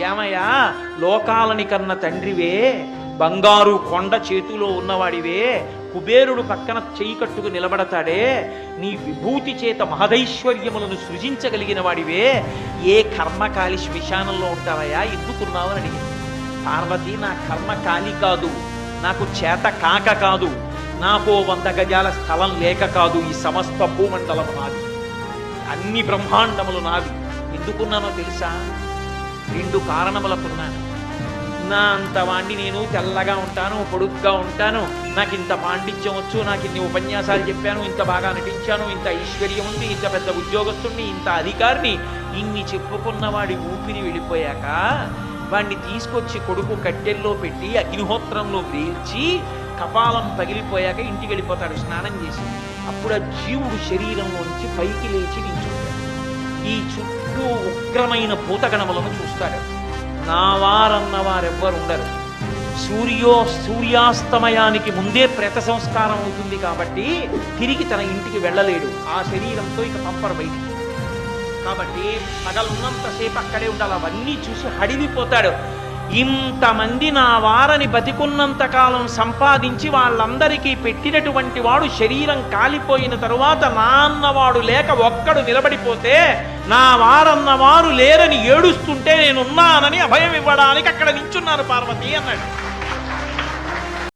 ఏమయ్యా, లోకాలని కన్న తండ్రివే, బంగారు కొండ చేతిలో ఉన్నవాడివే, కుబేరుడు పక్కన చేయి కట్టుకు నిలబడతాడే, నీ విభూతి చేత మహదైశ్వర్యములను సృజించగలిగిన వాడివే, ఏ కర్మకాలి శ్మశానంలో ఉంటావయ్యా, ఎందుకున్నావు అని అడిగింది. పార్వతి, నా కర్మ కాలి కాదు, నాకు చేత కాక కాదు, నాకు 100 గజాల స్థలం లేక కాదు, ఈ సమస్త భూమండలం నాది, అన్ని బ్రహ్మాండములు నాది. ఎందుకున్నానో తెలుసా? 2 కారణములకున్నాను. నా అంత వాణ్ణి నేను తెల్లగా ఉంటాను, పొడుగ్గా ఉంటాను, నాకు ఇంత పాండిత్యం వచ్చు, నాకు ఇన్ని ఉపన్యాసాలు చెప్పాను, ఇంత బాగా నటించాను, ఇంత ఐశ్వర్యం ఉంది, ఇంత పెద్ద ఉద్యోగస్తుడిని, ఇంత అధికారిని, ఇన్ని చెప్పుకున్నవాడి ఊపిరి వెళ్ళిపోయాక వాణ్ణి తీసుకొచ్చి కొడుకు కట్టెల్లో పెట్టి అగ్నిహోత్రంలో వేల్చి కపాలం పగిలిపోయాక ఇంటికి వెళ్ళిపోతాడు స్నానం చేసి. అప్పుడు ఆ జీవుడు శరీరంలోంచి పైకి లేచి నించుంటాడు. ఈ చుట్టూ ఉగ్రమైన భూతగణములను చూస్తాడు. నా వారన్నవారెవ్వరు ఉండరు. సూర్యాస్తమయానికి ముందే ప్రేత సంస్కారం అవుతుంది కాబట్టి తిరిగి తన ఇంటికి వెళ్ళలేడు. ఆ శరీరంతో ఇక పంపరు బయటికి. కాబట్టి పగలున్నంతసేపు అక్కడే ఉండాలి. అవన్నీ చూసి హడిలిపోతాడు. ఇంతమంది నా వారని బతికున్నంత కాలం సంపాదించి వాళ్ళందరికీ పెట్టినటువంటి వాడు శరీరం కాలిపోయిన తరువాత నా అన్నవాడు లేక ఒక్కడు నిలబడిపోతే, నా వారన్నవారు లేరని ఏడుస్తుంటే నేనున్నానని అభయం ఇవ్వడానికి అక్కడ నించున్నాను పార్వతి అన్నాడు.